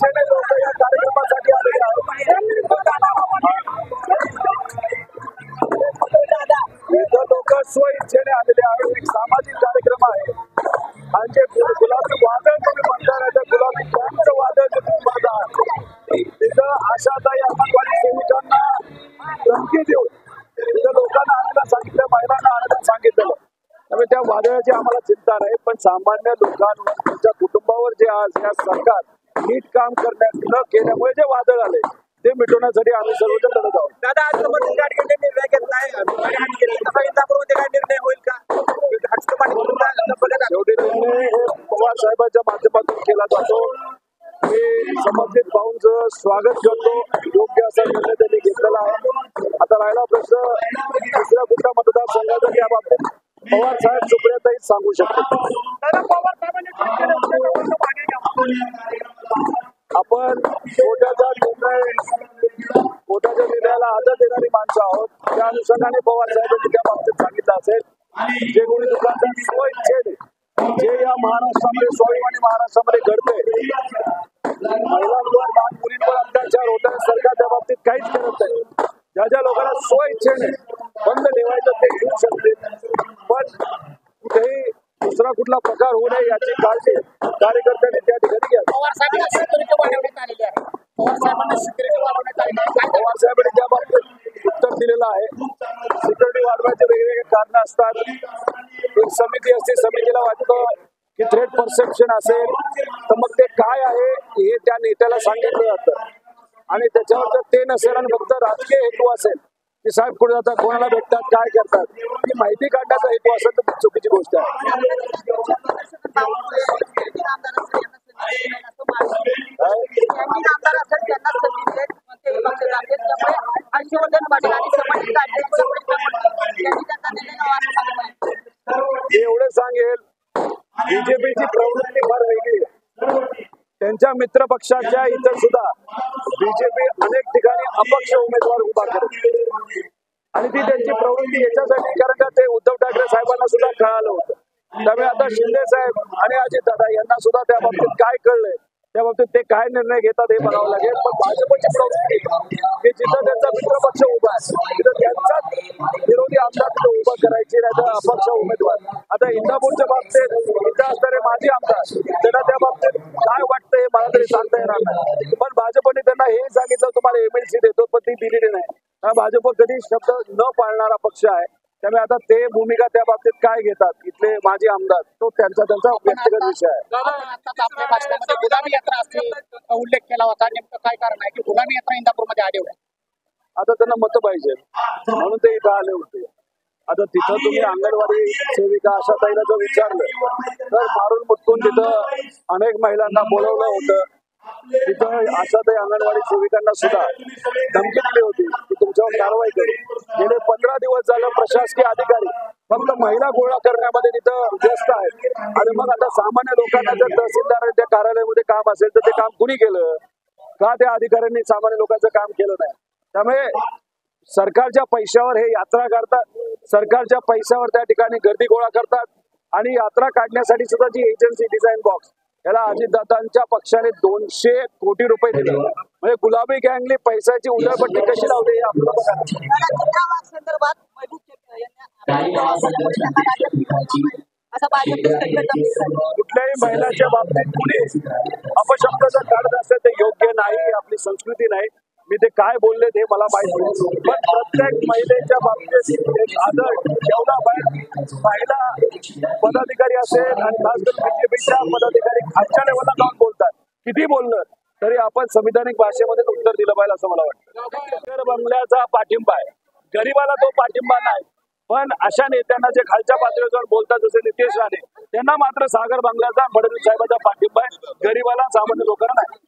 इच्छेने लोक या कार्यक्रमासाठी आलेले आहेत. इथं लोक स्वइच्छेने आलेले आहेत. एक सामाजिक कार्यक्रम आहे आणि जे गुलाबी वादळ तुम्ही म्हणता नाही तर गुलाबी बॉम्बचं वादळ तुम्ही म्हणता तिथं आशाताई अंगणवाडी सेविकांना धमकी देऊन तिथं लोकांना आणायला सांगितलं, महिलांना आणायला सांगितलं. त्यामुळे त्या वादळाची आम्हाला चिंता नाही, पण सामान्य लोकांवर त्यांच्या कुटुंबावर जे आज या सरकार नीट काम करण्यात न केल्यामुळे जे वादळ आले ते मिटवण्यासाठी आम्ही सर्वजण लढत आहोत. दादा, आज समोर गाडगे निर्णय घेतलाय, इंदापूरमध्ये काय निर्णय होईल का? शेवटी निर्णय हे पवार साहेबांच्या माध्यमातून केला जातो. मी समर्थित भाऊंचं स्वागत करतो. योग्य असा निर्णय त्यांनी घेतलेला आहे. आता राहिला प्रश्न दुसऱ्या कुठल्या मतदारसंघाचा त्या बाबतीत पवार साहेब सुप्रियाताई सांगू शकतात. आपण कोर्टाच्या निर्णयाला आदर देणारी माणसं आहोत. त्या अनुषंगाने पवार साहेबांनी त्या बाबतीत सांगितलं असेल. जे कोणी दुकानदार स्वइच्छेने जे या महाराष्ट्रामध्ये स्वाभिमानी महाराष्ट्रामध्ये घडते, महिलांवर लहान मुलींवर अत्याचार होत आहे, सरकार त्या बाबतीत काहीच करत नाही. ज्या ज्या लोकांना स्वइच्छेने बंद ठेवायचं ते घेऊ शकते, पण कुठेही दुसरा कुठला प्रकार होऊ नये याची काळजी कार्यकर्त्यांनी त्या ठिकाणी घ्या. पवार साहेबांना सिक्युरिटी वाढवण्यात आलेली आहे. पवार साहेबांनी त्या बाबतीत उत्तर दिलेलं आहे. सिक्युरिटी वाढवायचे वेगवेगळे कारण असतात. एक समिती असते, समितीला वाटतं की थ्रेट परसेप्शन असेल तर मग ते काय आहे हे त्या नेत्याला सांगितलं जातं आणि त्याच्यावर जर ते नसेल आणि फक्त राजकीय हेतू असेल की साहेब कुठे जातात, कोणाला भेटतात, काय करतात, ही माहिती काढण्याचा हेतू असेल तर खूप चुकीची गोष्ट आहे. एवढं सांगेल, बीजेपीची प्रवृत्ती फार वेगळी आहे. त्यांच्या मित्र पक्षाच्या इतर सुद्धा बीजेपी अनेक ठिकाणी अपक्ष उमेदवार उभा करते आणि ती त्यांची प्रवृत्ती याच्यासाठी कारण का ते उद्धव ठाकरे साहेबांना सुद्धा कळालं होतं. त्यामुळे आता शिंदे साहेब आणि अजितदादा यांना सुद्धा त्या बाबतीत काय कळलंय, त्या बाबतीत ते काय निर्णय घेतात हे बघावं लागेल. पण भाजपची प्रवृत्ती की जिथं त्यांचा मित्रपक्ष उभा आहे तिथं त्यांचाच विरोधी आमदार तिथं उभा करायची, नाही तर अपक्ष उमेदवार. आता इंदापूरच्या बाबतीत इथं असणारे माजी आमदार त्यांना त्या बाबतीत काय वाटतंय मला तरी सांगता येणार नाही. पण भाजपने त्यांना हे सांगितलं तुम्हाला MLC देतो, पण ती दिलेली नाही. भाजप कधी शब्द न पाळणारा पक्ष आहे. त्यामुळे आता ते भूमिका त्या बाबतीत काय घेतात इथले माजी आमदार तो त्यांचा व्यक्तिगत विषय आहे. आपल्या भाषणामध्ये गुलाबी यात्रा असते उल्लेख केला होता, नेमकं काय कारण आहे की गुलाबी यात्रा इंदापूरमध्ये आली होती? आता त्यांना मतं पाहिजे म्हणून ते इथं आले होते. आता तिथं तुम्ही अंगणवाडी सेविका आशाताईला जर विचारलं तर मारून मुटकून तिथं अनेक महिलांना बोलवलं होतं. तिथं आशाताई अंगणवाडी सेविकांना सुद्धा धमकी दिली होती की तुमच्यावर कारवाई करू. गेले 15 दिवस झालं प्रशासकीय अधिकारी फक्त महिला गोळा करण्यामध्ये तिथं व्यस्त आहेत. आणि मग आता सामान्य लोकांना जर तहसीलदारांच्या कार्यालयामध्ये काम असेल तर ते काम कुणी केलं का? त्या अधिकाऱ्यांनी सामान्य लोकांचं काम केलं नाही. त्यामुळे सरकारच्या पैशावर हे यात्रा काढतात, सरकारच्या पैशावर त्या ठिकाणी गर्दी गोळा करतात आणि यात्रा काढण्यासाठी सुद्धा जी एजन्सी डिझाईन बॉक्स याला अजितदादांच्या पक्षाने 200 कोटी रुपये दिले. म्हणजे गुलाबी गँगने पैशाची उधळपट्टी कशी लावली हे आपल्याला कुठल्याही महिलाच्या बाबतीत कुणी अपशब्द जर काढत असेल ते योग्य नाही, आपली संस्कृती नाही. मी ते काय बोलले ते मला माहिती नाही, पण प्रत्येक महिलेच्या बाबतीत एक आदर ठेवला पाहिजे. महिला पदाधिकारी असेल आणि खास करून बीजेपीच्या पदाधिकारी खालच्या लेवलला जाऊन बोलतात, किती बोललं तरी आपण संविधानिक भाषेमध्ये उत्तर दिलं पाहिजे असं मला वाटतं. सागर बंगल्याचा पाठिंबा आहे, गरीबाला तो पाठिंबा नाही. पण अशा नेत्यांना जे खालच्या पातळीवर जाऊन बोलतात जसे नितेश राणे त्यांना मात्र सागर बंगल्याचा फडणवीस साहेबांचा पाठिंबा आहे, गरीबाला सामान्य लोकांना नाही.